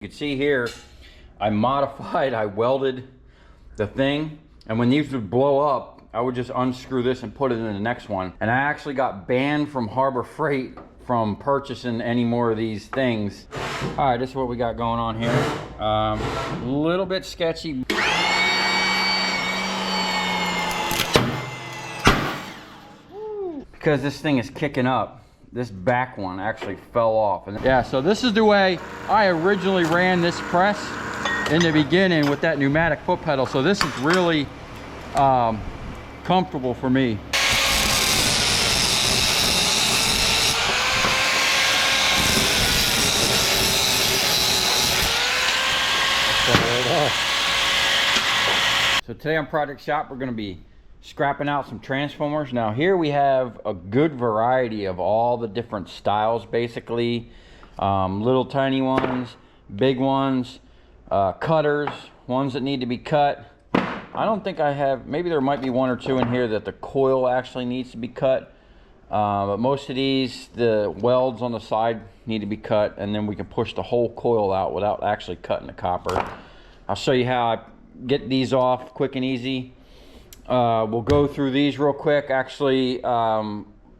You can see here, I welded the thing, and when these would blow up, I would just unscrew this and put it in the next one. And I actually got banned from Harbor Freight from purchasing any more of these things. All right, this is what we got going on here. A little bit sketchy. Because this thing is kicking up. This back one actually fell off. And yeah, so this is the way I originally ran this press in the beginning with that pneumatic foot pedal. So this is really comfortable for me. So today on Project Shop, we're going to be scrapping out some transformers. Now here we have a good variety of all the different styles, basically. Little tiny ones, big ones, cutters, ones that need to be cut. I don't think I have, maybe there might be one or two in here that the coil actually needs to be cut. But most of these, the welds on the side need to be cut, and then we can push the whole coil out without actually cutting the copper. I'll show you how I get these off quick and easy. We'll go through these real quick. Actually,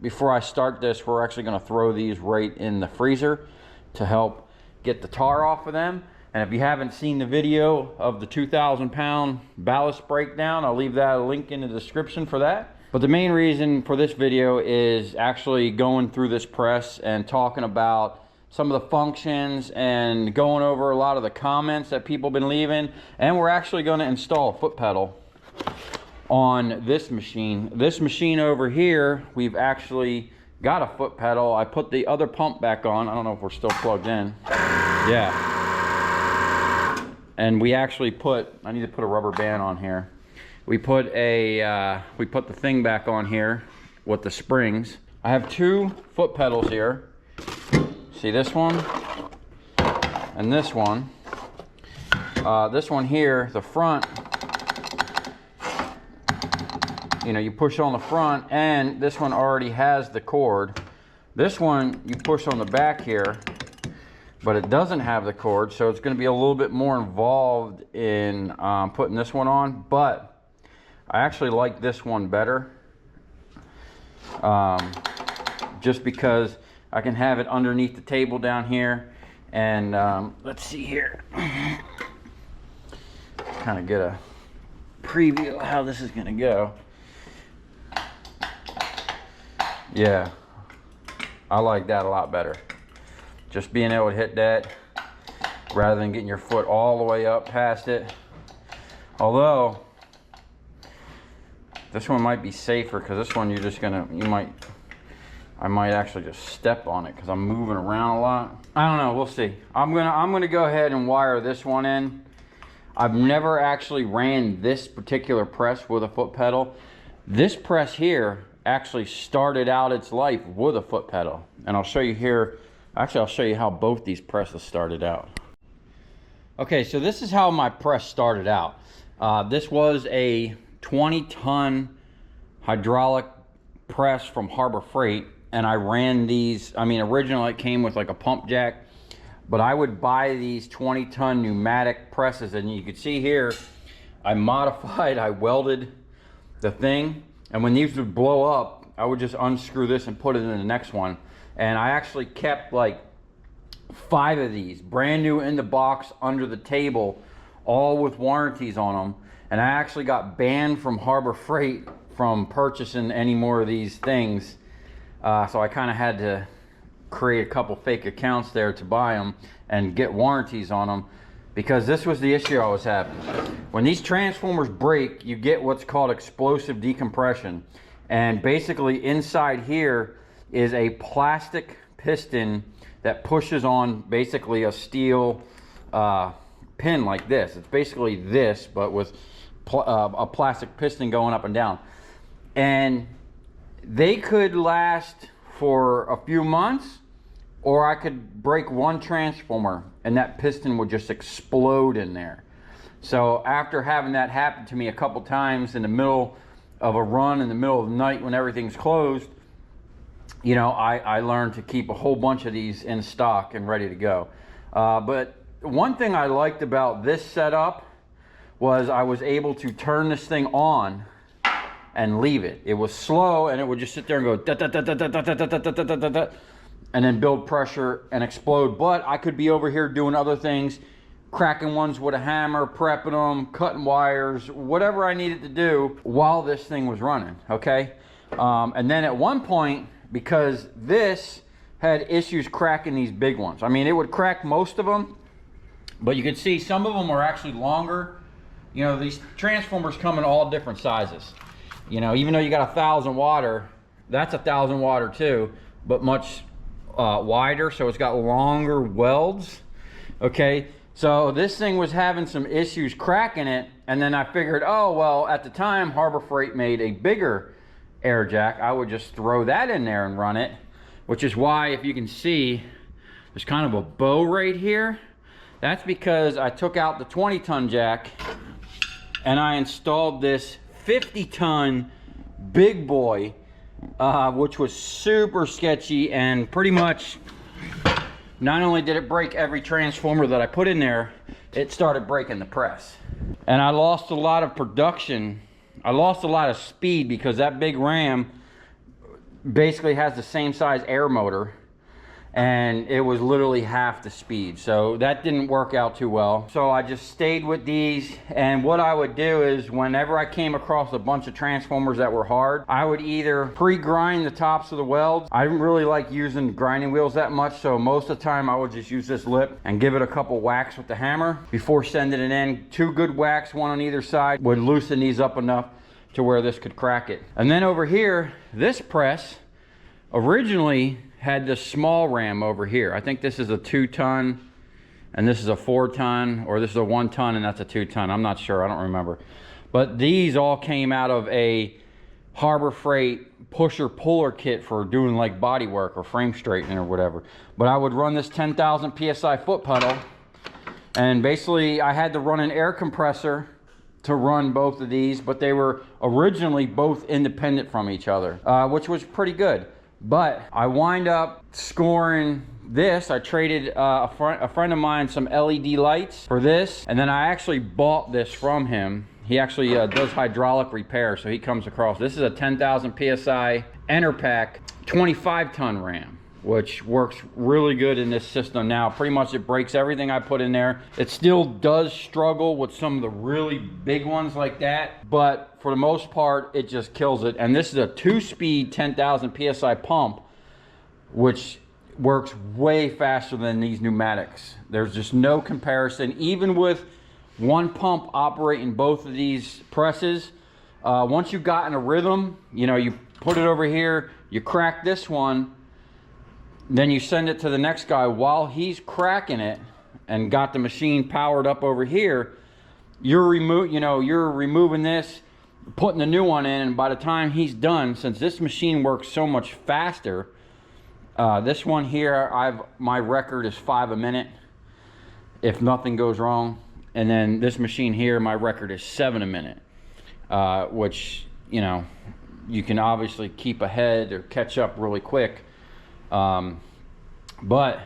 before I start this, we're actually going to throw these right in the freezer to help get the tar off of them. And if you haven't seen the video of the 2,000-pound ballast breakdown, I'll leave that link in the description for that. But the main reason for this video is actually going through this press and talking about some of the functions and going over a lot of the comments that people have been leaving. And we're actually going to install a foot pedal on this machine. This machine over here, we've actually got a foot pedal. I put the other pump back on. I don't know if we're still plugged in. Yeah. And we actually put, I need to put a rubber band on here. We put the thing back on here with the springs. I have two foot pedals here. See this one and this one. This one here, the front, you know, you push on the front, and this one already has the cord. This one you push on the back here, but it doesn't have the cord, so it's going to be a little bit more involved in putting this one on. But I actually like this one better, just because I can have it underneath the table down here. And let's see here, kind of get a preview of how this is going to go. Yeah, I like that a lot better. Just being able to hit that rather than getting your foot all the way up past it. Although this one might be safer, because this one you're just gonna, I might actually just step on it because I'm moving around a lot. I don't know, we'll see. I'm gonna go ahead and wire this one in. I've never actually ran this particular press with a foot pedal. This press here actually started out its life with a foot pedal, and I'll show you here. Actually, I'll show you how both these presses started out. Okay, so this is how my press started out. This was a 20-ton hydraulic press from Harbor Freight, and I ran these. I mean, originally it came with like a pump jack, but I would buy these 20-ton pneumatic presses, and you can see here, I welded the thing. And when these would blow up, I would just unscrew this and put it in the next one. And I actually kept like 5 of these, brand new in the box under the table, all with warranties on them. And I actually got banned from Harbor Freight from purchasing any more of these things. So I kind of had to create a couple fake accounts there to buy them and get warranties on them, because this was the issue I was having. When these transformers break, you get what's called explosive decompression. And basically inside here is a plastic piston that pushes on basically a steel pin like this. It's basically this, but with a plastic piston going up and down. And they could last for a few months, or I could break one transformer and that piston would just explode in there. So after having that happen to me a couple times in the middle of a run in the middle of the night when everything's closed, you know, I learned to keep a whole bunch of these in stock and ready to go. But one thing I liked about this setup was I was able to turn this thing on and leave it. It was slow and it would just sit there and go da, da, da, da, da, da, da, da, da, da, da, da, and then build pressure and explode. But I could be over here doing other things, cracking ones with a hammer, prepping them, cutting wires, whatever I needed to do while this thing was running, okay? And then at one point, because this had issues cracking these big ones. I mean, it would crack most of them, but you can see some of them are actually longer. You know, these transformers come in all different sizes. You know, even though you got 1,000 watt, that's 1,000 watt too, but much wider, so it's got longer welds, okay? So this thing was having some issues cracking it, and then I figured, oh, well, at the time, Harbor Freight made a bigger air jack. I would just throw that in there and run it, which is why, if you can see, there's kind of a bow right here. That's because I took out the 20-ton jack and I installed this 50-ton big boy, which was super sketchy, and pretty much not only did it break every transformer that I put in there, it started breaking the press. And I lost a lot of production. I lost a lot of speed because that big ram basically has the same size air motor, and it was literally half the speed. So that didn't work out too well. So I just stayed with these, and what I would do is whenever I came across a bunch of transformers that were hard, I would either pre-grind the tops of the welds. I didn't really like using grinding wheels that much, so most of the time I would just use this lip and give it a couple whacks with the hammer before sending it in. 2 good whacks, one on either side, would loosen these up enough to where this could crack it. And then over here, this press originally had this small ram over here. I think this is a 2-ton and this is a 4-ton, or this is a 1-ton and that's a 2-ton. I'm not sure, I don't remember. But these all came out of a Harbor Freight pusher puller kit for doing like body work or frame straightening or whatever. But I would run this 10,000 PSI foot pedal, and basically I had to run an air compressor to run both of these, but they were originally both independent from each other, which was pretty good. But I wind up scoring this. I traded a friend of mine some LED lights for this, and then I actually bought this from him. He actually does hydraulic repair, so he comes across. This is a 10,000 PSI Enerpack 25-ton ram, which works really good in this system now. Pretty much it breaks everything I put in there. It still does struggle with some of the really big ones like that, but for the most part, it just kills it. And this is a 2-speed 10,000 PSI pump, which works way faster than these pneumatics. There's just no comparison. Even with one pump operating both of these presses, once you've gotten a rhythm, you know, you put it over here, you crack this one, then you send it to the next guy while he's cracking it and got the machine powered up over here. You're removing this, putting the new one in, and by the time he's done, since this machine works so much faster, this one here, my record is 5 a minute if nothing goes wrong, and then this machine here, my record is 7 a minute, which, you know, you can obviously keep ahead or catch up really quick. But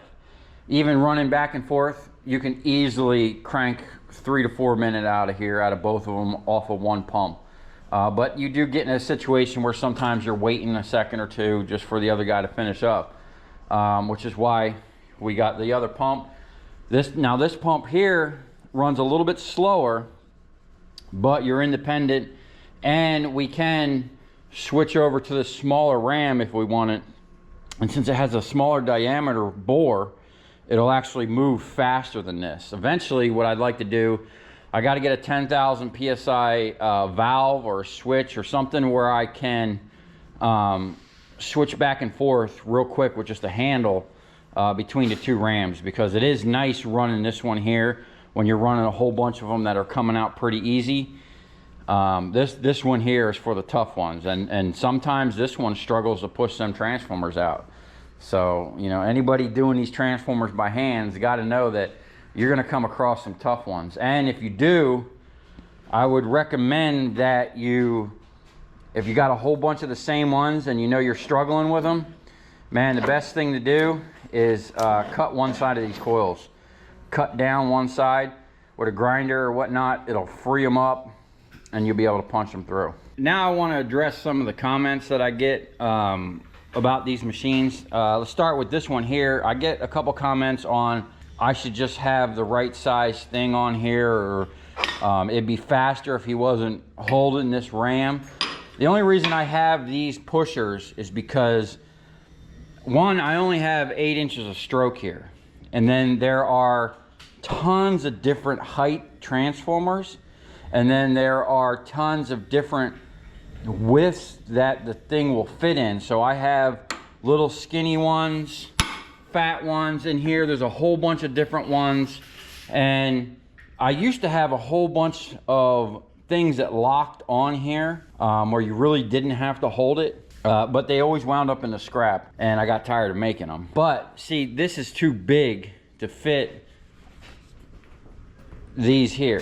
even running back and forth, you can easily crank 3 to 4 minutes out of both of them off of one pump. But you do get in a situation where sometimes you're waiting a second or two just for the other guy to finish up, which is why we got the other pump. This pump here runs a little bit slower, but you're independent, and we can switch over to the smaller ram if we want it. And since it has a smaller diameter bore, it'll actually move faster than this. Eventually, what I'd like to do, I got to get a 10,000 PSI valve or a switch or something where I can switch back and forth real quick with just a handle between the 2 rams, because it is nice running this one here when you're running a whole bunch of them that are coming out pretty easy. This one here is for the tough ones, and sometimes this one struggles to push some transformers out. So, you know, anybody doing these transformers by hands got to know that you're going to come across some tough ones. And if you do, I would recommend that if you got a whole bunch of the same ones and you know you're struggling with them, man, the best thing to do is cut one side of these coils. cut down one side with a grinder or whatnot, it'll free them up and you'll be able to punch them through. Now I want to address some of the comments that I get about these machines. Let's start with this one here. I get a couple comments on I should just have the right size thing on here, or it'd be faster if he wasn't holding this ram. The only reason I have these pushers is because, one, I only have 8 inches of stroke here. And then there are tons of different height transformers. And then there are tons of different widths that the thing will fit in. So I have little skinny ones, fat ones in here. There's a whole bunch of different ones. And I used to have a whole bunch of things that locked on here where you really didn't have to hold it. But they always wound up in the scrap, and I got tired of making them. But see, this is too big to fit these here.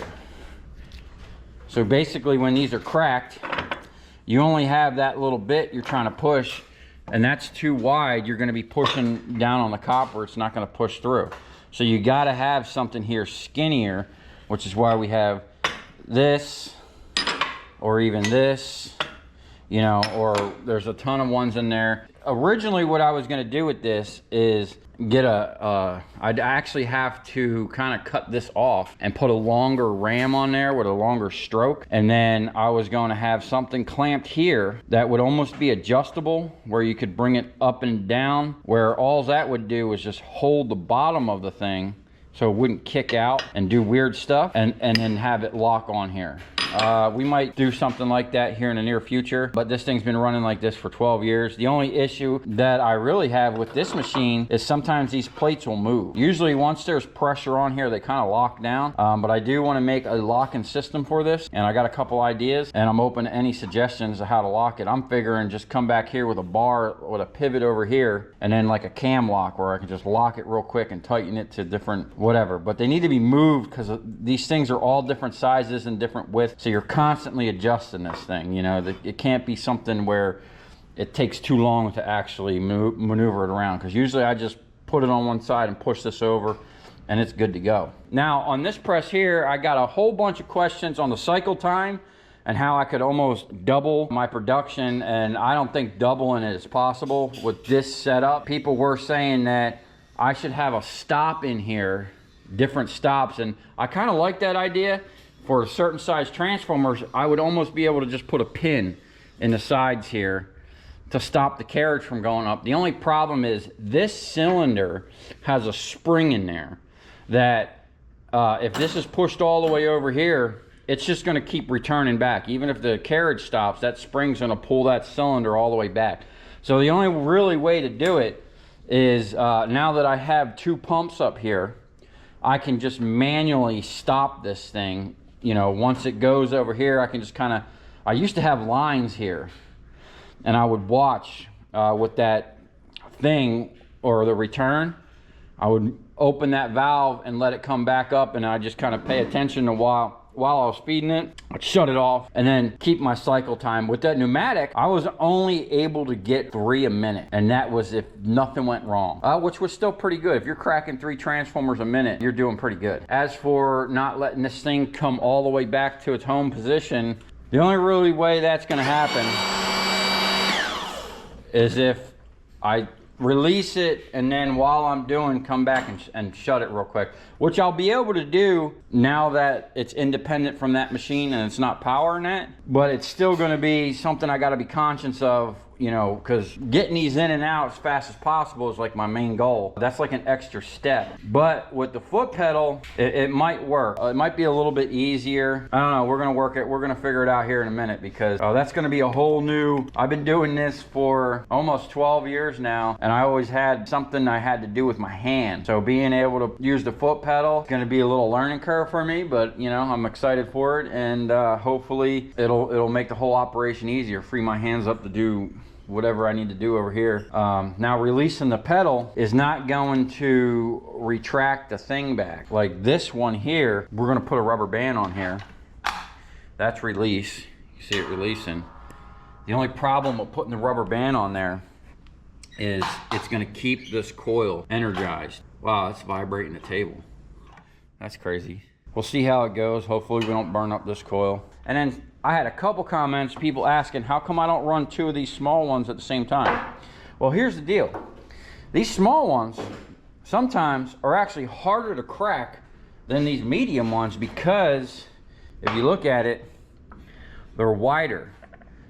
So basically when these are cracked, you only have that little bit you're trying to push, and that's too wide. You're gonna be pushing down on the copper. It's not gonna push through. So you gotta have something here skinnier, which is why we have this, or even this, you know, or there's a ton of ones in there. Originally what I was gonna do with this is get I'd actually have to kind of cut this off and put a longer ram on there with a longer stroke. And then I was going to have something clamped here that would almost be adjustable, where you could bring it up and down, where all that would do was just hold the bottom of the thing so it wouldn't kick out and do weird stuff, and then have it lock on here. We might do something like that here in the near future, but this thing's been running like this for 12 years. The only issue that I really have with this machine is sometimes these plates will move. Usually once there's pressure on here, they kind of lock down, but I do want to make a locking system for this, and I got a couple ideas, and I'm open to any suggestions of how to lock it. I'm figuring just come back here with a bar with a pivot over here, and then like a cam lock where I can just lock it real quick and tighten it to different whatever. But they need to be moved because these things are all different sizes and different widths. So you're constantly adjusting this thing, you know. It can't be something where it takes too long to actually maneuver it around, because usually I just put it on one side and push this over and it's good to go. Now on this press here, I got a whole bunch of questions on the cycle time and how I could almost double my production, and I don't think doubling it is possible with this setup. People were saying that I should have a stop in here, different stops, and I kind of like that idea. For certain size transformers, I would almost be able to just put a pin in the sides here to stop the carriage from going up. The only problem is this cylinder has a spring in there that if this is pushed all the way over here, it's just going to keep returning back. Even if the carriage stops, that spring's going to pull that cylinder all the way back. So the only really way to do it is now that I have 2 pumps up here, I can just manually stop this thing. You know, once it goes over here, I can just kind of, I used to have lines here, and I would watch with that thing or the return. I would open that valve and let it come back up, and I just kind of pay attention to while I was feeding it. I'd shut it off and then keep my cycle time. With that pneumatic, I was only able to get 3 a minute, and that was if nothing went wrong, which was still pretty good. If you're cracking 3 transformers a minute, you're doing pretty good. As for not letting this thing come all the way back to its home position, the only really way that's going to happen is if I release it, and then while I'm doing, come back and shut it real quick, which I'll be able to do now that it's independent from that machine and it's not powering that. But it's still going to be something I got to be conscious of, you know, because getting these in and out as fast as possible is like my main goal. That's like an extra step. But with the foot pedal, it might work. It might be a little bit easier. I don't know. We're going to work it. We're going to figure it out here in a minute, because that's going to be a whole new, I've been doing this for almost 12 years now, and I always had something I had to do with my hand. So being able to use the foot pedal is going to be a little learning curve for me, but you know, I'm excited for it, and hopefully it'll make the whole operation easier, free my hands up to do whatever I need to do over here. Now releasing the pedal is not going to retract the thing back. Like this one here, we're gonna put a rubber band on here. That's release, you see it releasing. The only problem with putting the rubber band on there is it's gonna keep this coil energized. Wow, it's vibrating the table. That's crazy. We'll see how it goes. Hopefully we don't burn up this coil. And then I had a couple comments, people asking, how come I don't run 2 of these small ones at the same time? Well, here's the deal. These small ones sometimes are actually harder to crack than these medium ones because if you look at it, they're wider,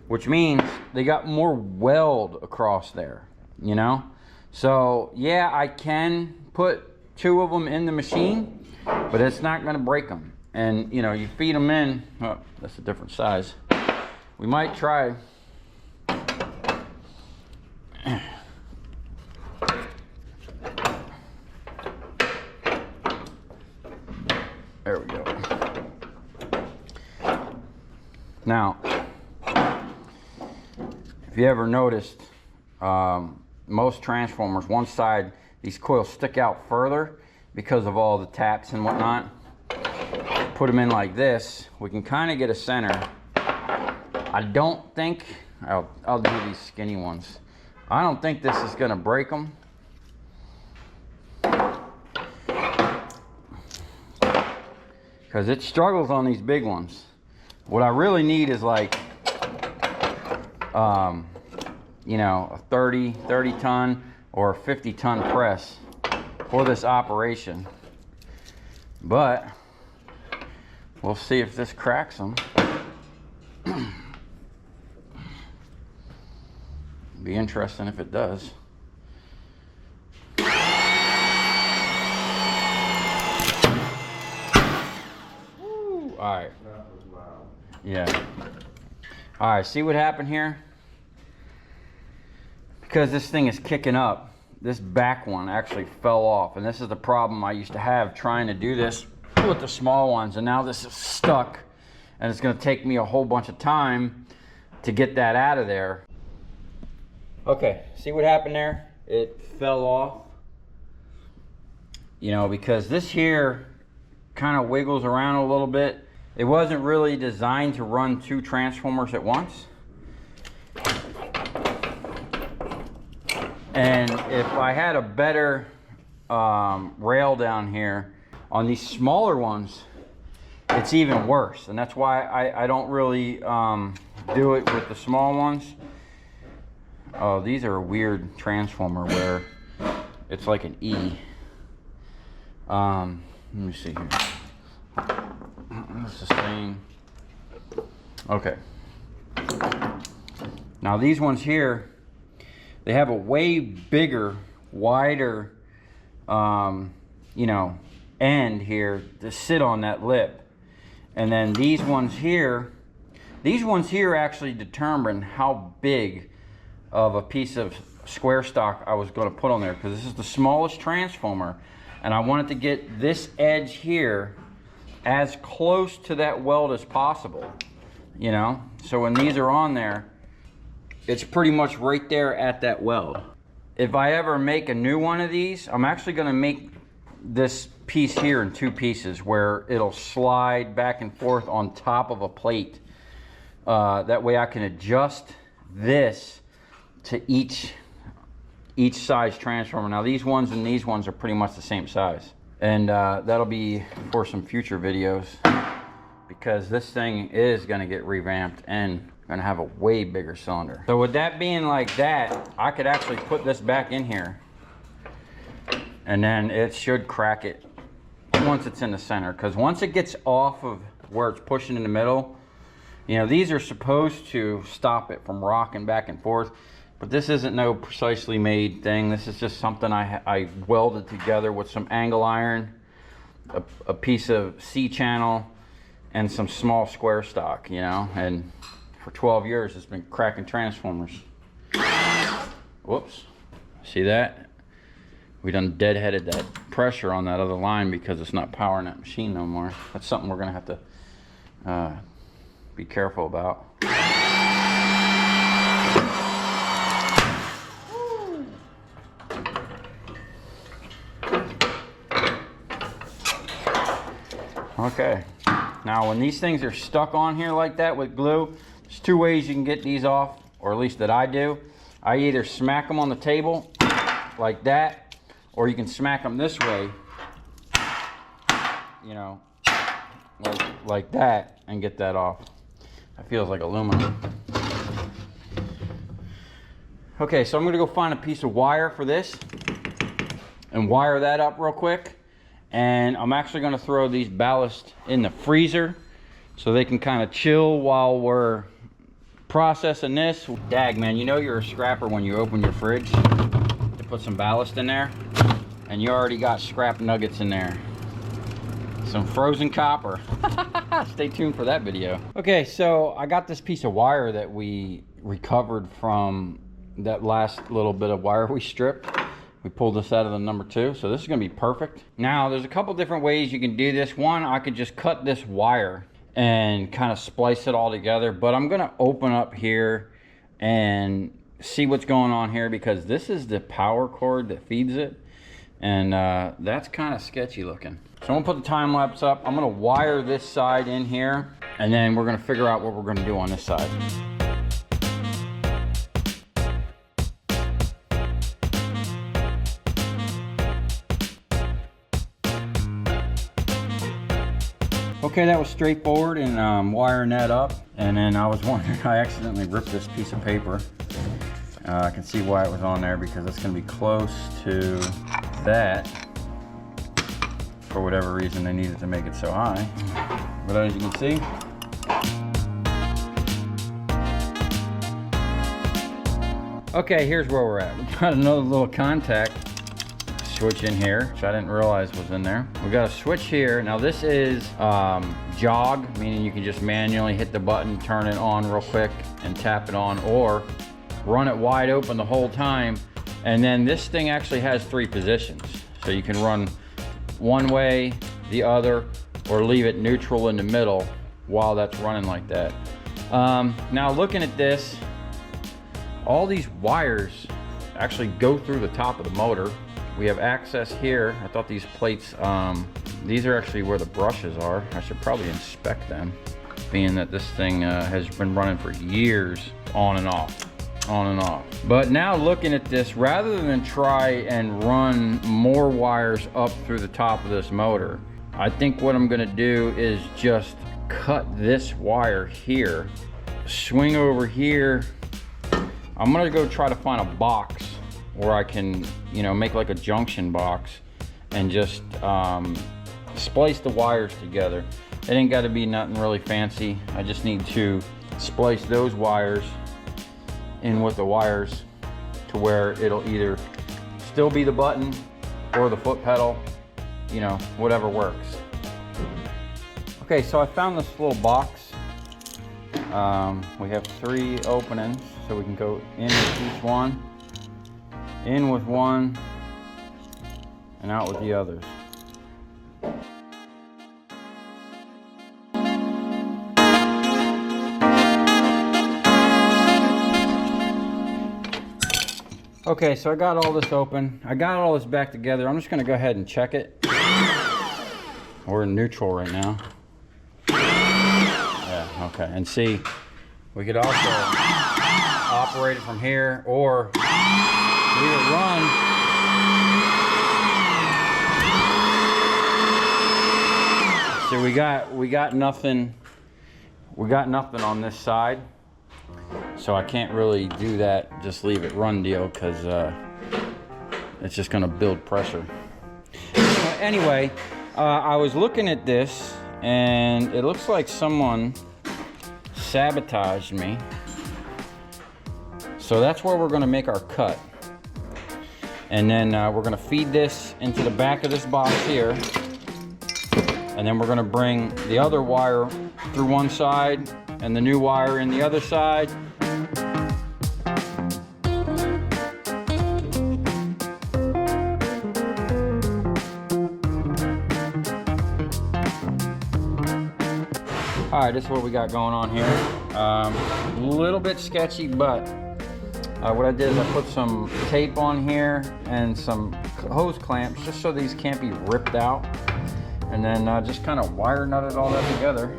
which means they got more weld across there, you know? So yeah, I can put 2 of them in the machine, but it's not gonna break them. And you know, you feed them in, oh, that's a different size. We might try. There we go. Now, if you ever noticed, most transformers, one side, these coils stick out further because of all the taps and whatnot. Put them in like this, we can kind of get a center. I don't think, I'll do these skinny ones. I don't think this is gonna break them. Because it struggles on these big ones. What I really need is like, you know, a 30 ton or a 50 ton press for this operation. But we'll see if this cracks them. Be interesting if it does. Woo. All right. Yeah. All right, see what happened here? Because this thing is kicking up, this back one actually fell off. And this is the problem I used to have trying to do this with the small ones. And now this is stuck. And it's gonna take me a whole bunch of time to get that out of there. Okay, see what happened there? It fell off. You know, because this here kind of wiggles around a little bit. It wasn't really designed to run 2 transformers at once. And if I had a better rail down here, on these smaller ones, it's even worse. And that's why I don't really do it with the small ones. Oh, these are a weird transformer where it's like an E. Let me see here. It's the same. Okay. Now these ones here, they have a way bigger, wider, you know, end here to sit on that lip. And then these ones here actually determine how big of a piece of square stock I was going to put on there, because this is the smallest transformer and I wanted to get this edge here as close to that weld as possible, you know? So when these are on there, it's pretty much right there at that weld. If I ever make a new one of these, I'm actually going to make this piece here in 2 pieces where it'll slide back and forth on top of a plate. That way I can adjust this to each size transformer. Now these ones and these ones are pretty much the same size. And that'll be for some future videos, because this thing is gonna get revamped and gonna have a way bigger cylinder. So with that being like that, I could actually put this back in here and then it should crack it once it's in the center. Because once it gets off of where it's pushing in the middle, you know, these are supposed to stop it from rocking back and forth. But this isn't no precisely made thing. This is just something I welded together with some angle iron, a piece of C-channel, and some small square stock, you know. And for 12 years, it's been cracking transformers. Whoops. See that? We done deadheaded that pressure on that other line because it's not powering that machine no more. That's something we're gonna have to be careful about. Okay, now when these things are stuck on here like that with glue, there's 2 ways you can get these off, or at least that I do. I either smack them on the table like that, or you can smack them this way you know, like that, and get that off. That feels like aluminum. Okay, so I'm gonna go find a piece of wire for this and wire that up real quick. And I'm actually gonna throw these ballast in the freezer so they can kind of chill while we're processing this. Dag, man, you know you're a scrapper when you open your fridge to put some ballast in there, and you already got scrap nuggets in there. Some frozen copper. Stay tuned for that video. Okay, so I got this piece of wire that we recovered from that last little bit of wire we stripped. We pulled this out of the number 2, so this is gonna be perfect. Now, there's a couple different ways you can do this. One, I could just cut this wire and kind of splice it all together, but I'm gonna open up here and see what's going on here, because this is the power cord that feeds it, and that's kind of sketchy looking. So I'm gonna put the time lapse up. I'm gonna wire this side in here, and then we're gonna figure out what we're gonna do on this side. Okay, that was straightforward, and wiring that up. And then I was wondering, I accidentally ripped this piece of paper. I can see why it was on there, because it's gonna be close to that. For whatever reason, they needed to make it so high. But as you can see, okay, here's where we're at. We got another little contact switch in here, which I didn't realize was in there. We got a switch here. Now this is jog, meaning you can just manually hit the button, turn it on real quick and tap it on, or run it wide open the whole time. And then this thing actually has 3 positions. So you can run one way, the other, or leave it neutral in the middle while that's running like that. Now looking at this, all these wires actually go through the top of the motor. We have access here. I thought these plates, these are actually where the brushes are. I should probably inspect them, being that this thing has been running for years, on and off. But now looking at this, rather than try and run more wires up through the top of this motor, I think what I'm gonna do is just cut this wire here, swing over here. I'm gonna go try to find a box where I can, you know, make like a junction box and just splice the wires together. It ain't gotta be nothing really fancy. I just need to splice those wires in with the wires to where it'll either still be the button or the foot pedal, you know, whatever works. Okay, so I found this little box. We have 3 openings, so we can go in with each one, in with one, and out with the others. Okay, so I got all this open. I got all this back together. I'm just gonna go ahead and check it. We're in neutral right now. Yeah, okay, and see, we could also operate it from here, or leave it run. So we got nothing on this side. So I can't really do that, just leave it run deal, because it's just gonna build pressure. Anyway, I was looking at this and it looks like someone sabotaged me. So that's where we're gonna make our cut. And then we're gonna feed this into the back of this box here. And then we're gonna bring the other wire through one side and the new wire in the other side. All right, this is what we got going on here. A little bit sketchy, but what I did is I put some tape on here and some hose clamps just so these can't be ripped out. And then just kind of wire nutted all that together.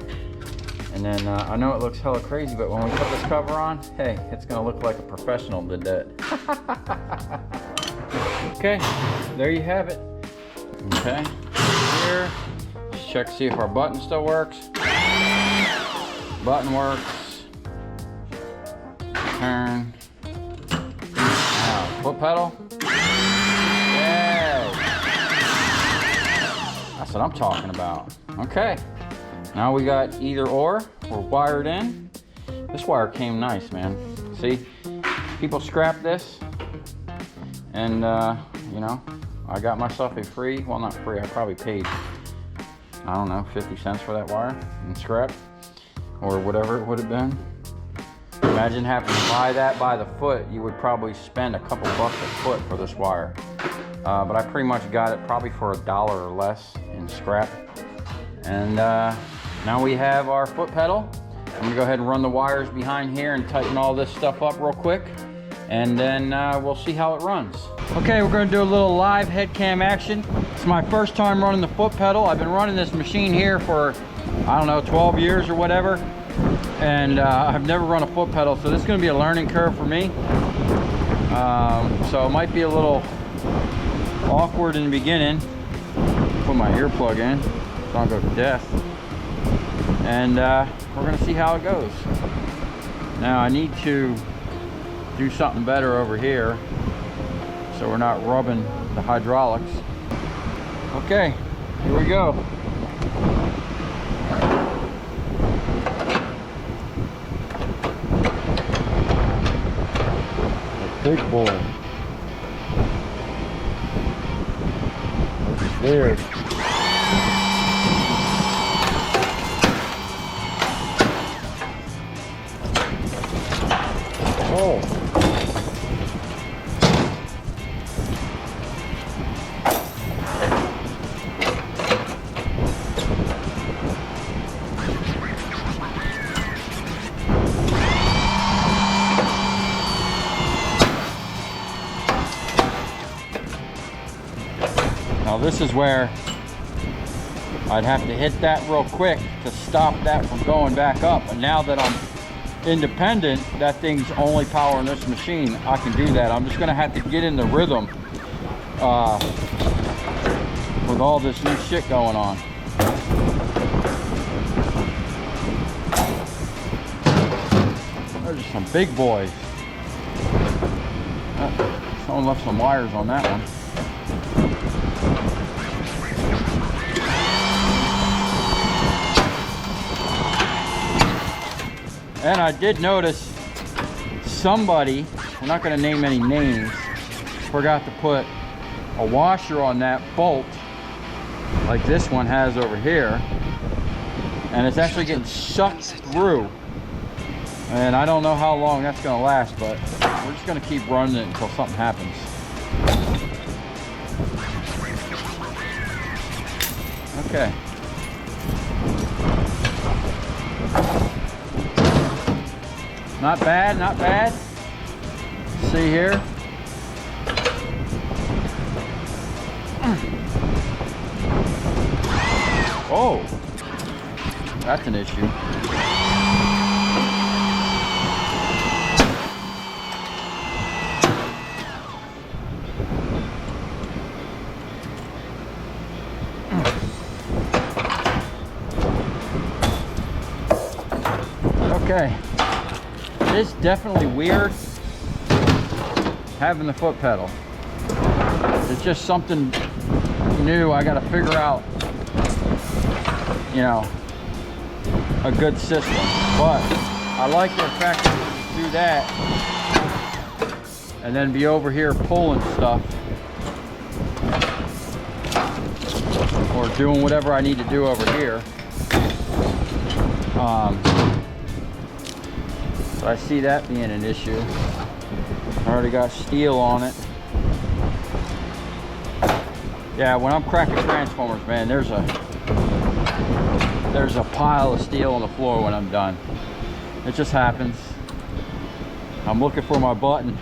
And then I know it looks hella crazy, but when we put this cover on, hey, it's gonna look like a professional did that. Okay, there you have it. Okay, here, check to see if our button still works. Button works. Turn. Now, foot pedal. Yeah. That's what I'm talking about. Okay. Now we got either or. We're wired in. This wire came nice, man. See, people scrap this, and you know, I got myself a free, well, not free, I probably paid, I don't know, 50 cents for that wire in scrap, or whatever it would have been. Imagine having to buy that by the foot. You would probably spend a couple bucks a foot for this wire. But I pretty much got it probably for $1 or less in scrap. And now we have our foot pedal. I'm gonna go ahead and run the wires behind here and tighten all this stuff up real quick. And then we'll see how it runs. Okay, we're gonna do a little live head cam action. It's my first time running the foot pedal. I've been running this machine here for, I don't know, 12 years or whatever. And I've never run a foot pedal, so this is gonna be a learning curve for me. So it might be a little awkward in the beginning. Put my earplug in so I don't go deaf. And we're gonna see how it goes. Now I need to do something better over here so we're not rubbing the hydraulics. Okay, here we go. A big boy. There. Oh. Now this is where I'd have to hit that real quick to stop that from going back up. And now that I'm independent, that thing's only powering this machine, I can do that. I'm just gonna have to get in the rhythm with all this new shit going on. Those are some big boys. Someone left some wires on that one. And I did notice somebody, we're not going to name any names, forgot to put a washer on that bolt like this one has over here, and it's actually getting sucked through. And I don't know how long that's going to last, but we're just going to keep running it until something happens. Okay. Not bad, not bad. See here. Oh, that's an issue. Okay. It's definitely weird having the foot pedal. It's just something new. I got to figure out, you know, a good system. But I like the fact that we can do that and then be over here pulling stuff or doing whatever I need to do over here. So I see that being an issue. I already got steel on it. Yeah, when I'm cracking transformers, man, there's a pile of steel on the floor when I'm done. It just happens. I'm looking for my button.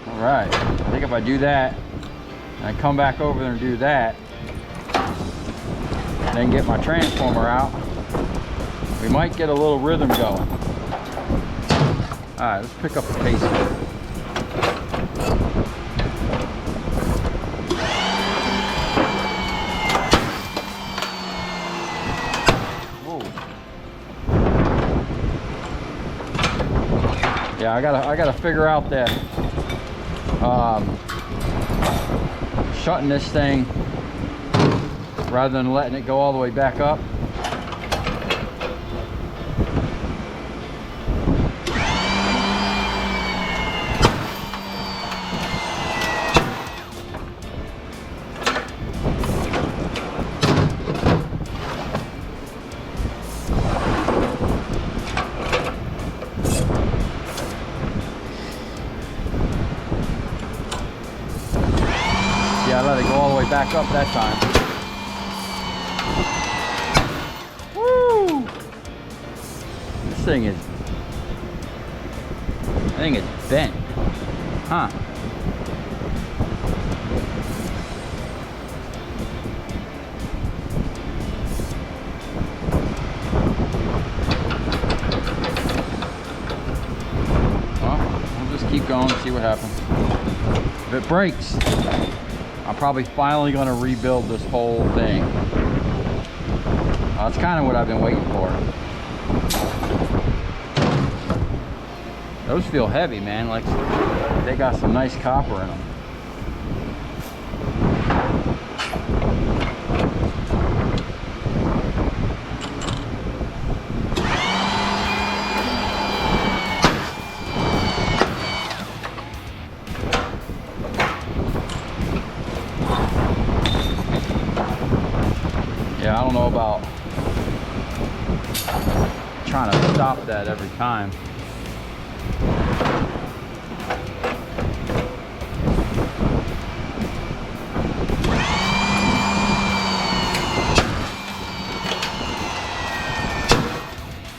All right, I think if I do that and I come back over there and do that, then get my transformer out, we might get a little rhythm going. All right, let's pick up the pace here. Yeah, I gotta figure out that shutting this thing rather than letting it go all the way back up. I let it go all the way back up that time. Woo! This thing is bent. Huh. Well, we'll just keep going and see what happens. If it breaks, I'm probably finally going to rebuild this whole thing. That's kind of what I've been waiting for. Those feel heavy, man. Like they got some nice copper in them. Yeah, I don't know about trying to stop that every time.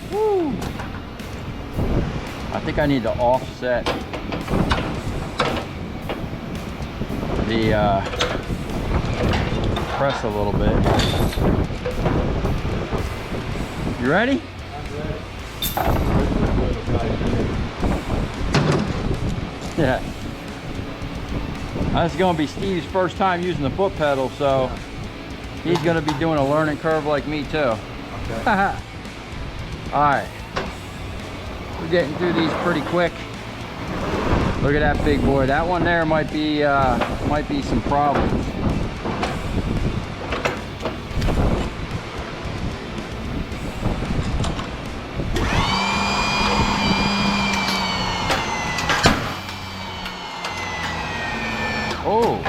Woo! I think I need to offset the press a little bit. You ready? I'm ready. Yeah. This is going to be Steve's first time using the foot pedal, so he's going to be doing a learning curve like me too. Okay. Alright. We're getting through these pretty quick. Look at that big boy. That one there might be some problems. Oh.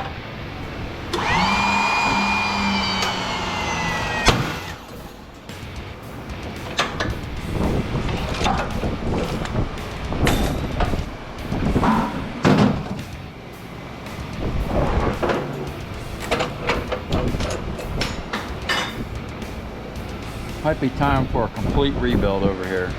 Might be time for a complete rebuild over here.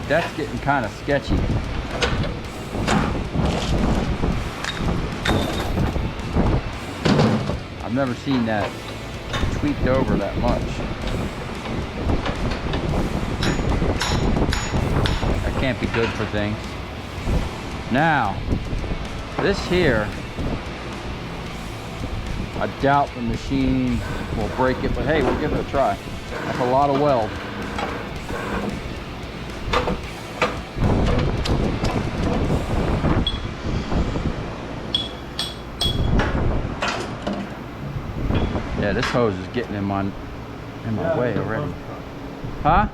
That's getting kind of sketchy. I've never seen that tweaked over that much. That can't be good for things. Now, this here, I doubt the machine will break it, but hey, we'll give it a try. That's a lot of weld. Yeah, this hose is getting in my way already. Huh?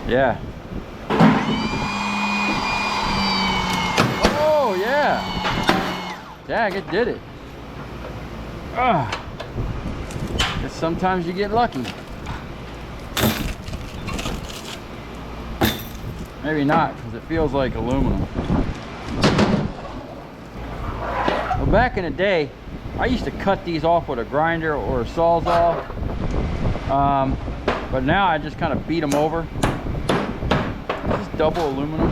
Yeah. Oh yeah. Dang, it did it. Guess sometimes you get lucky. Maybe not, because it feels like aluminum. Well, back in the day, I used to cut these off with a grinder or a sawzall, but now I just kind of beat them over. This is double aluminum.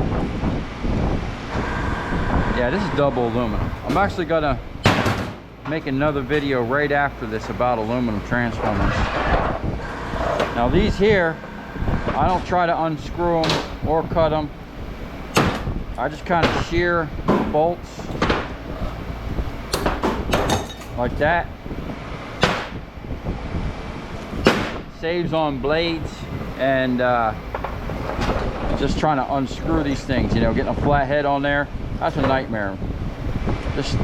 Yeah, this is double aluminum. I'm actually gonna make another video right after this about aluminum transformers. Now these here, I don't try to unscrew them or cut them. I just kind of shear the bolts like that, saves on blades, and just trying to unscrew these things, you know, getting a flat head on there, that's a nightmare. Just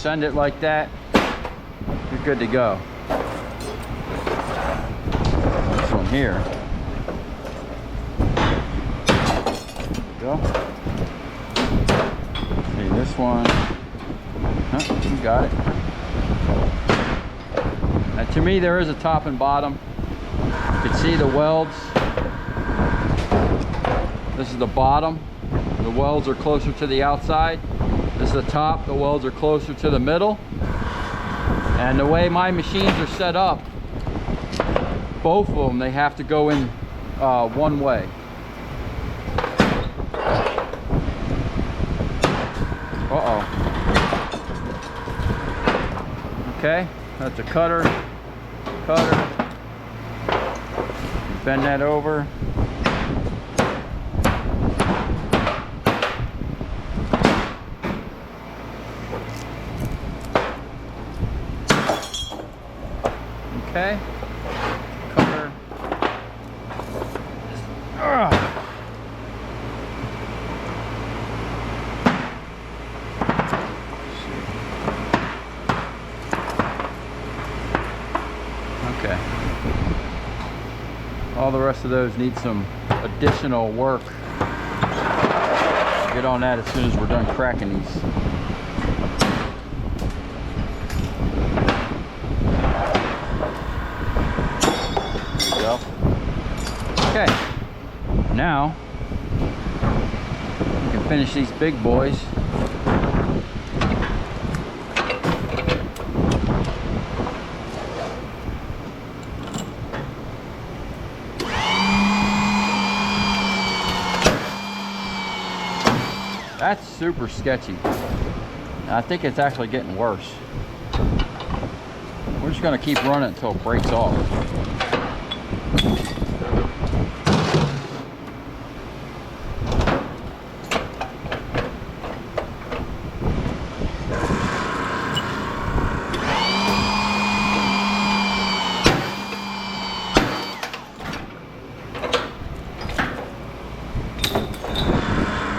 send it like that, you're good to go. This one here, go. See this one, you got it. Now to me there is a top and bottom. You can see the welds. This is the bottom, the welds are closer to the outside. This is the top, the welds are closer to the middle. And the way my machines are set up, both of them, they have to go in one way. Uh-oh. Okay, that's a cutter. Bend that over. Okay, cutter. Okay. All the rest of those need some additional work. Get on that as soon as we're done cracking these. Okay, now we can finish these big boys. That's super sketchy. I think it's actually getting worse. We're just going to keep running until it breaks off.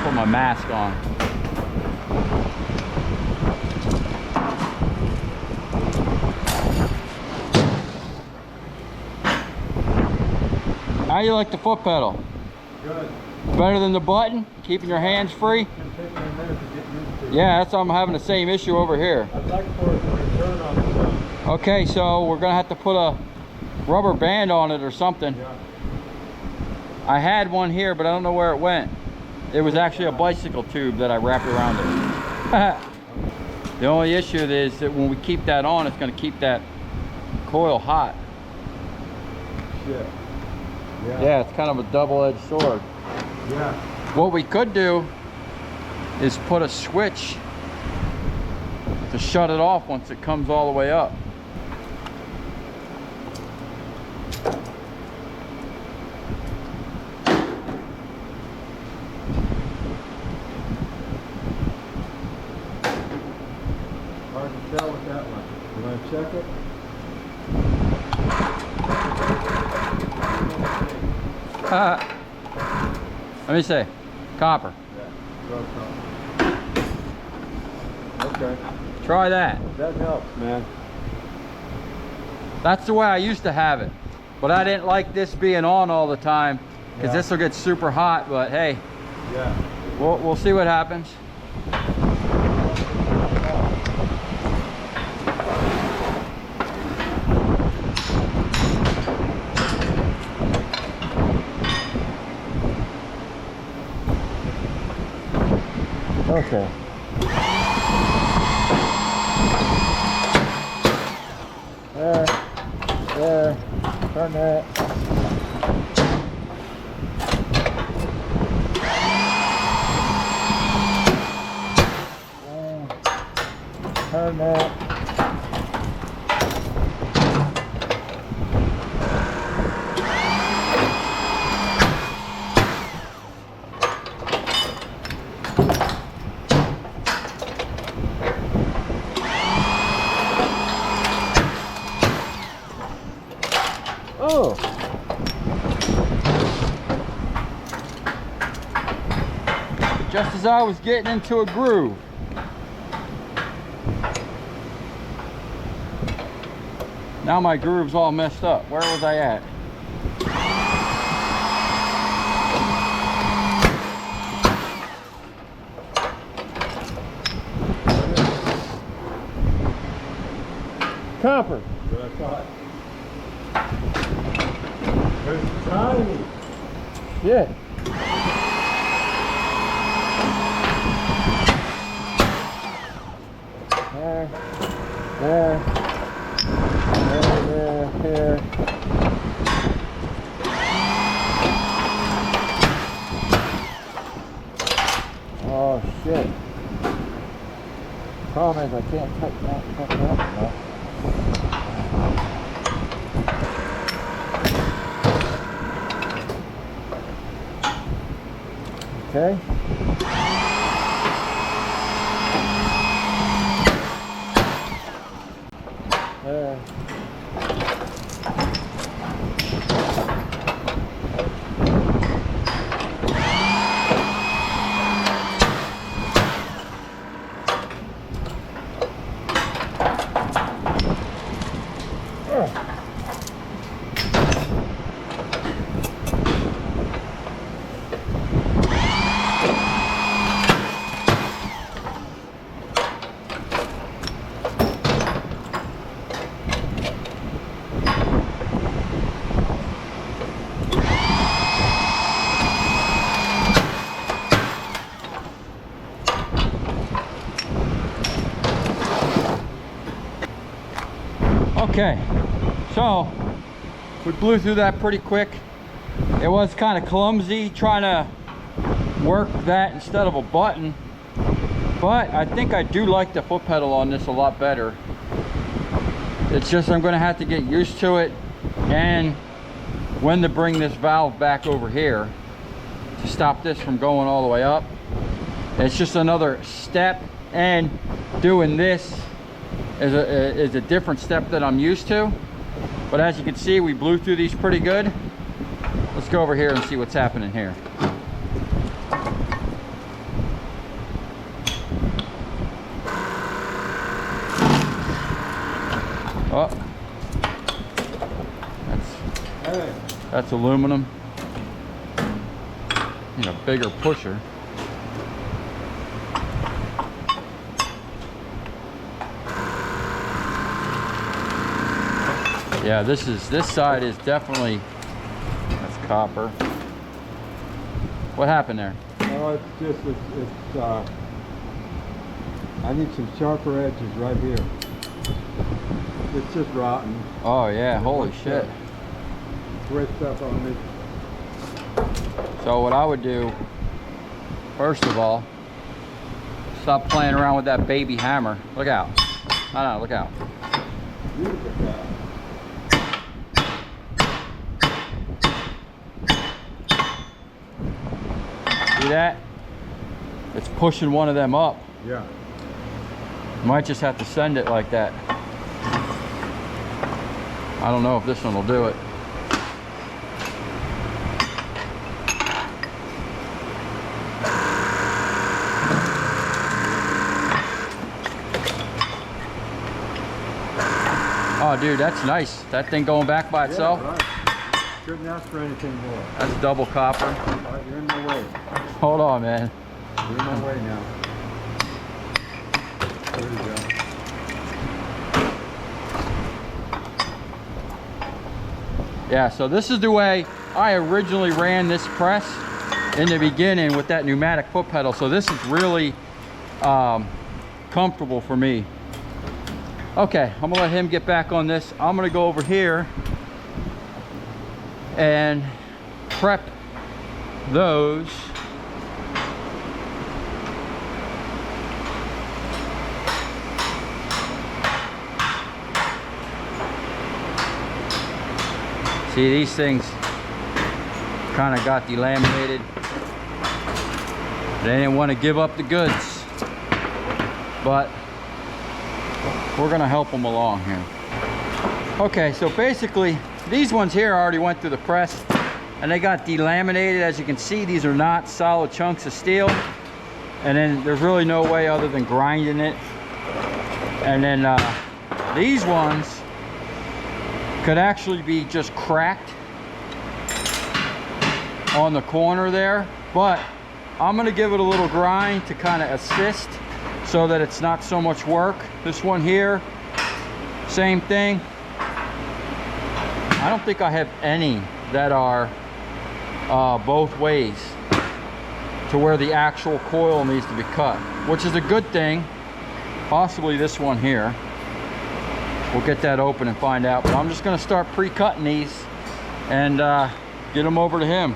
Put my mask on. How you like the foot pedal? Good. Better than the button? Keeping your hands free? It's taking a minute to get used to. Yeah, that's I'm having the same issue over here. I'd like for it to return on itself. Okay, so we're gonna have to put a rubber band on it or something. Yeah. I had one here, but I don't know where it went. It was actually a bicycle tube that I wrapped around it. The only issue is that when we keep that on, it's gonna keep that coil hot. Shit. Yeah, it's kind of a double-edged sword. Yeah. What we could do is put a switch to shut it off once it comes all the way up. Hard to tell with that one. You want to check it? Let me see. Copper. Yeah. Okay. Try that. That helps, man. That's the way I used to have it. But I didn't like this being on all the time because this will get super hot, but hey. Yeah. We'll see what happens. Okay. There, turn that. Turn that. Oh, just as I was getting into a groove. Now my groove's all messed up. Where was I at? Copper. That's what I thought. It's tiny. Yeah. There. Here. Oh shit. Problem is I can't tighten that fucker up enough. Okay. There. Okay, so we blew through that pretty quick. It was kind of clumsy trying to work that instead of a button, but I think I do like the foot pedal on this a lot better. It's just I'm going to have to get used to it and when to bring this valve back over here to stop this from going all the way up. It's just another step, and doing this is a different step that I'm used to. But as you can see, we blew through these pretty good. Let's go over here and see what's happening here. Oh, that's aluminum. Need a bigger pusher. Yeah, this side is definitely, that's copper. What happened there? Oh, it's just, I need some sharper edges right here. It's just rotten. Oh yeah, holy shit. Twist up on me. So what I would do, first of all, stop playing around with that baby hammer. Look out. No, look out. Beautiful guy. See that? It's pushing one of them up. Yeah. Might just have to send it like that. I don't know if this one will do it. Oh dude, that's nice. That thing going back by itself. Yeah, right. Couldn't ask for anything more. That's double copper. Right, you're in my way. Hold on, man. You're in my way now. There you go. Yeah, so this is the way I originally ran this press in the beginning with that pneumatic foot pedal. So this is really comfortable for me. Okay, I'm gonna let him get back on this. I'm gonna go over here and prep those. See, these things kind of got delaminated. They didn't want to give up the goods, but we're gonna help them along here. Okay, so basically these ones here already went through the press and they got delaminated. As you can see, these are not solid chunks of steel. And then there's really no way other than grinding it. And then these ones could actually be just cracked on the corner there, but I'm gonna give it a little grind to kind of assist so that it's not so much work. This one here, same thing. I don't think I have any that are both ways to where the actual coil needs to be cut, which is a good thing. Possibly this one here. We'll get that open and find out, but I'm just gonna start pre-cutting these and get them over to him.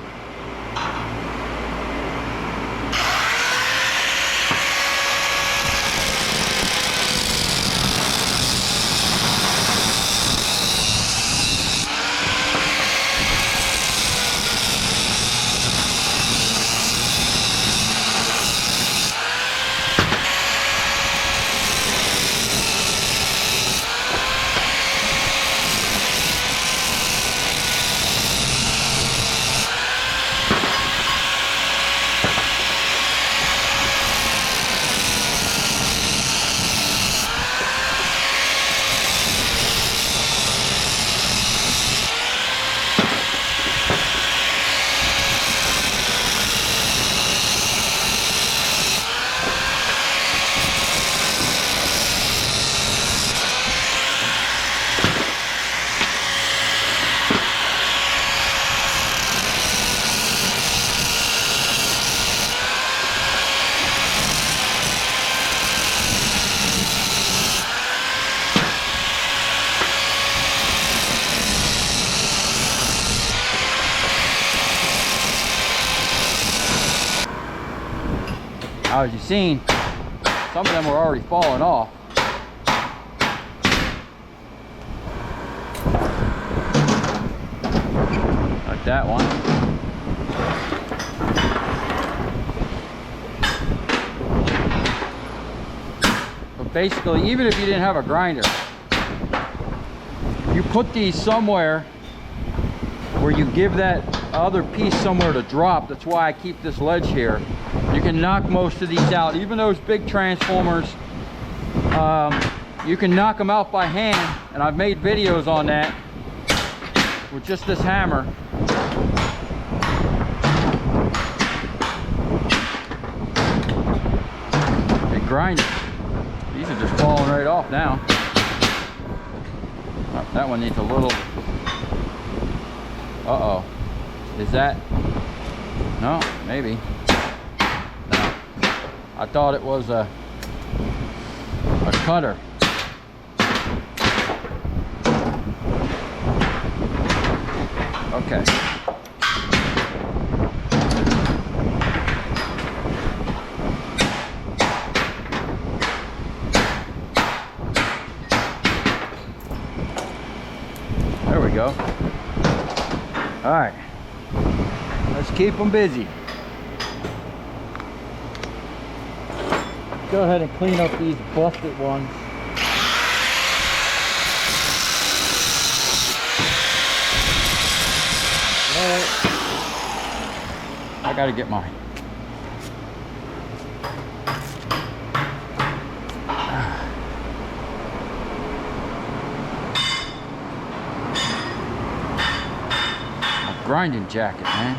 As you've seen, some of them were already falling off. Like that one. But basically, even if you didn't have a grinder, you put these somewhere where you give that other piece somewhere to drop. That's why I keep this ledge here. You can knock most of these out. Even those big transformers, you can knock them out by hand, and I've made videos on that with just this hammer. And grind it. These are just falling right off now. Oh, that one needs a little. Uh-oh. Is that? No, maybe. No. I thought it was a cutter. Okay. There we go. All right. Let's keep them busy. Go ahead and clean up these busted ones. Alright. I gotta get mine. A grinding jacket, man.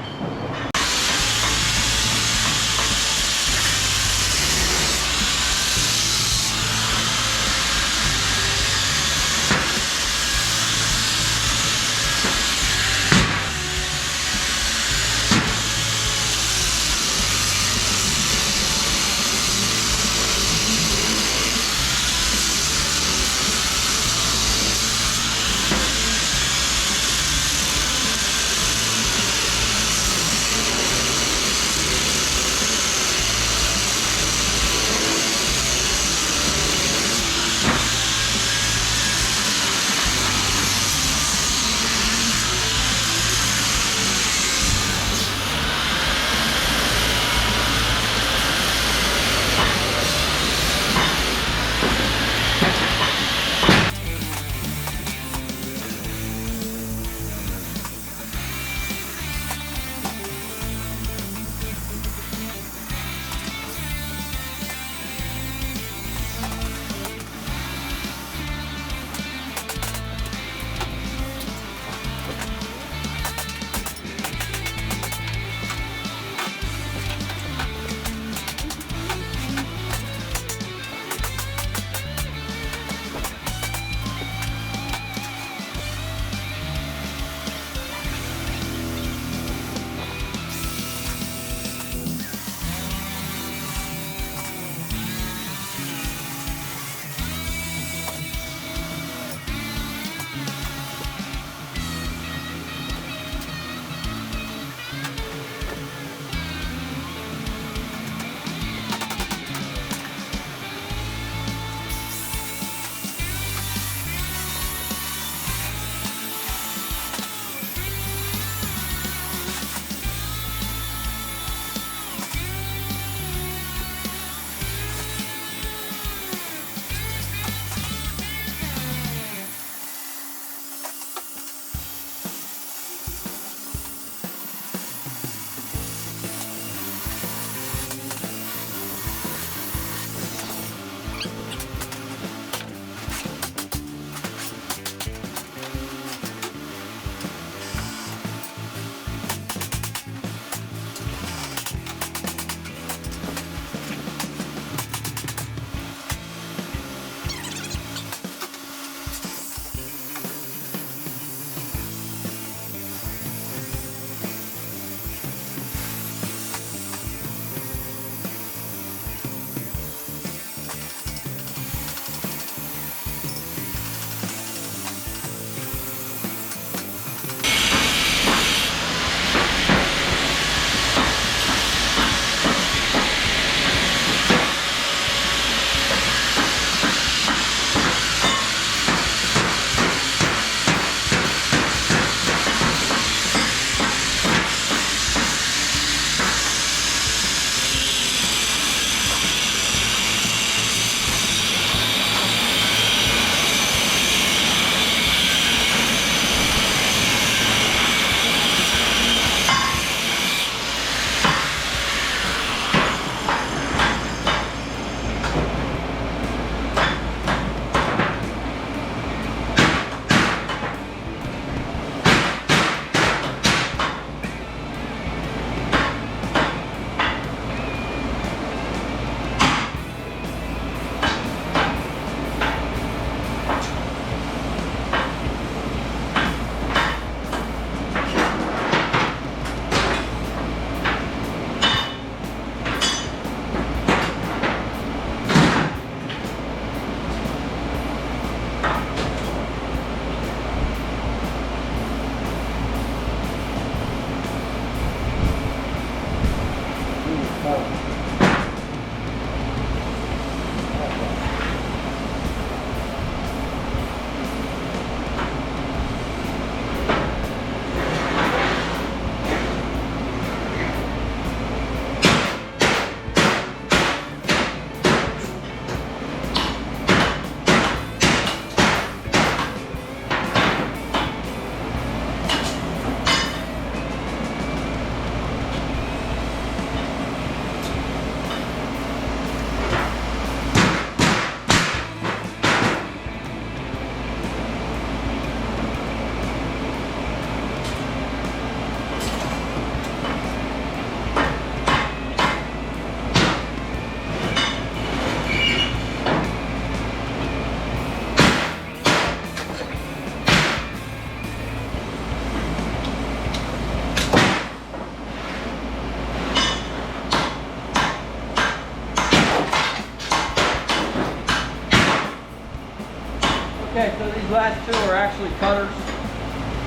last two are actually cutters.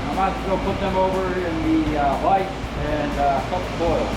I'm about to go put them over in the vise and cut the coil.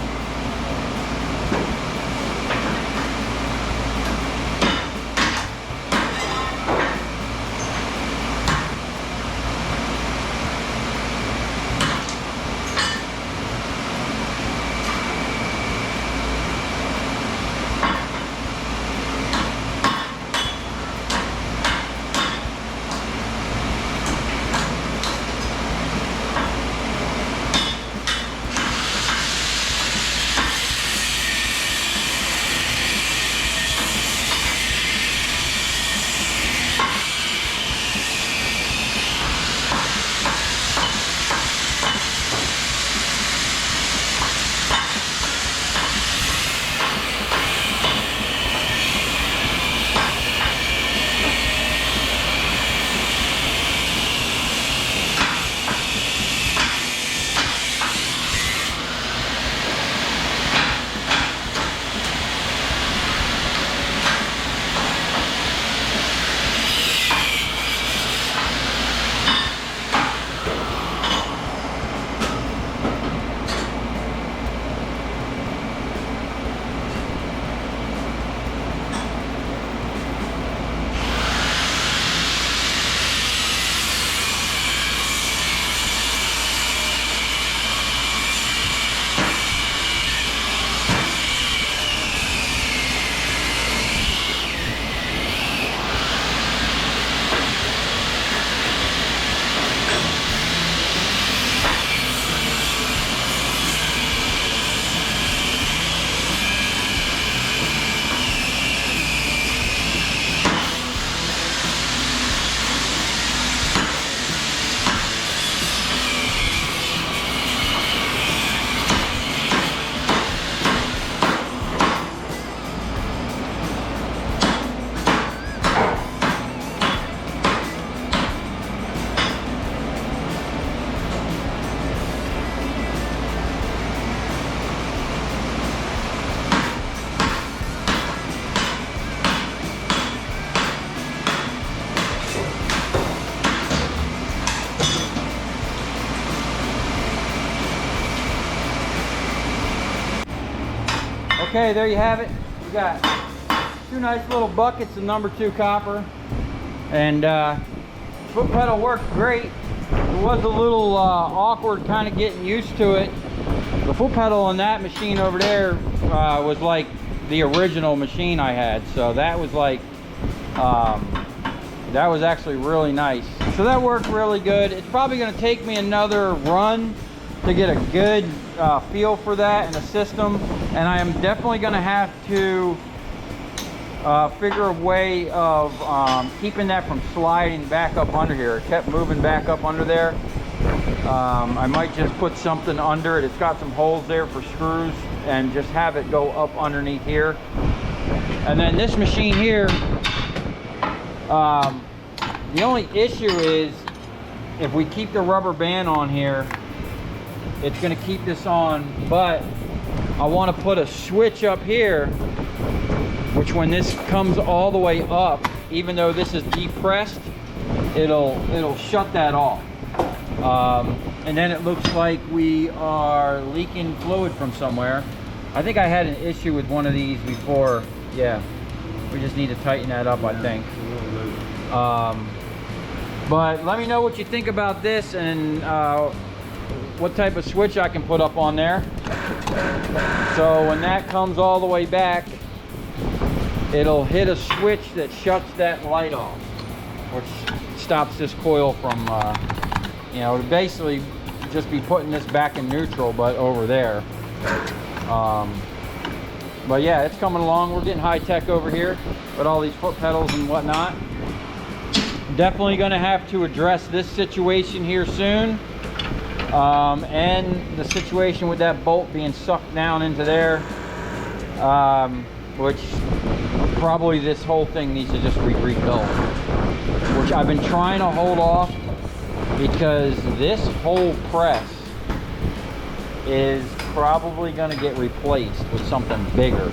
Okay, there you have it. We got two nice little buckets of number 2 copper, and foot pedal worked great. It was a little awkward kind of getting used to it. The foot pedal on that machine over there was like the original machine I had, so that was like that was actually really nice. So that worked really good. It's probably going to take me another run to get a good feel for that in the system, and I am definitely going to have to figure a way of keeping that from sliding back up under here. It kept moving back up under there. I might just put something under it. It's got some holes there for screws, and just have it go up underneath here. And then this machine here, the only issue is if we keep the rubber band on here, it's going to keep this on, but I want to put a switch up here, which when this comes all the way up, even though this is depressed, it'll shut that off. And then it looks like we are leaking fluid from somewhere. I think I had an issue with one of these before. Yeah, we just need to tighten that up, I think. But let me know what you think about this, and what type of switch I can put up on there. So when that comes all the way back, it'll hit a switch that shuts that light off, which stops this coil from, you know, basically just be putting this back in neutral, but over there. But yeah, it's coming along. We're getting high tech over here with all these foot pedals and whatnot. Definitely going to have to address this situation here soon. And the situation with that bolt being sucked down into there, which probably this whole thing needs to just be rebuilt, which I've been trying to hold off because this whole press is probably going to get replaced with something bigger,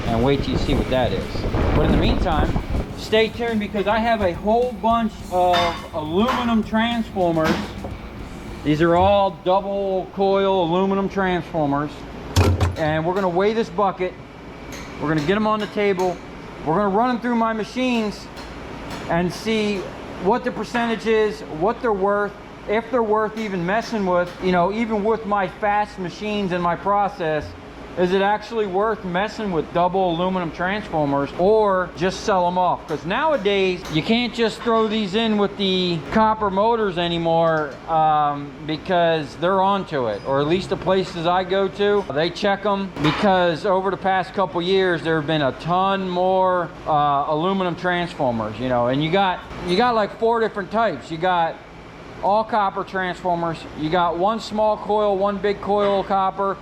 and wait till you see what that is. But in the meantime, stay tuned because I have a whole bunch of aluminum transformers. These are all double coil aluminum transformers. And we're gonna weigh this bucket. We're gonna get them on the table. We're gonna run them through my machines and see what the percentage is, what they're worth, if they're worth even messing with, you know, even with my fast machines and my process. Is it actually worth messing with double aluminum transformers or just sell them off? Because nowadays you can't just throw these in with the copper motors anymore because they're onto it, or at least the places I go to, they check them, because over the past couple years there have been a ton more aluminum transformers, you know, and you got like 4 different types. You got all copper transformers, you got one small coil, one big coil copper,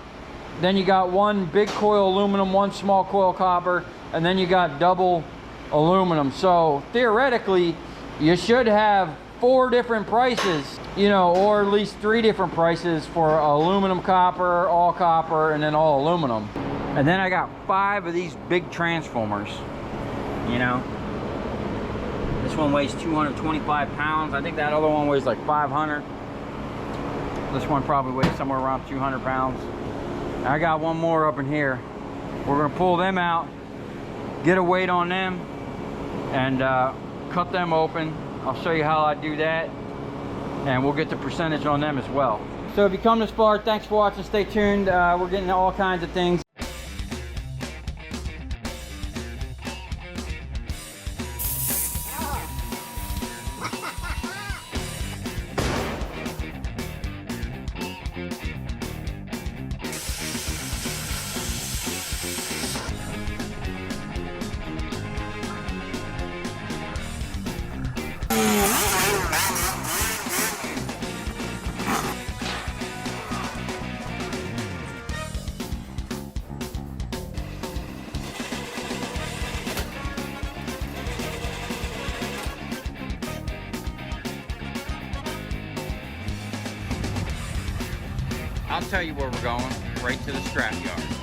then you got one big coil aluminum, one small coil copper, and then you got double aluminum. So theoretically, you should have 4 different prices, you know, or at least 3 different prices for aluminum copper, all copper, and then all aluminum. And then I got 5 of these big transformers, you know. This one weighs 225 pounds. I think that other one weighs like 500. This one probably weighs somewhere around 200 pounds. I got one more up in here. We're gonna pull them out, get a weight on them, and cut them open. I'll show you how I do that, and we'll get the percentage on them as well. So if you come this far, thanks for watching. Stay tuned. We're getting all kinds of things. I'll tell you where we're going, right to the scrap yard.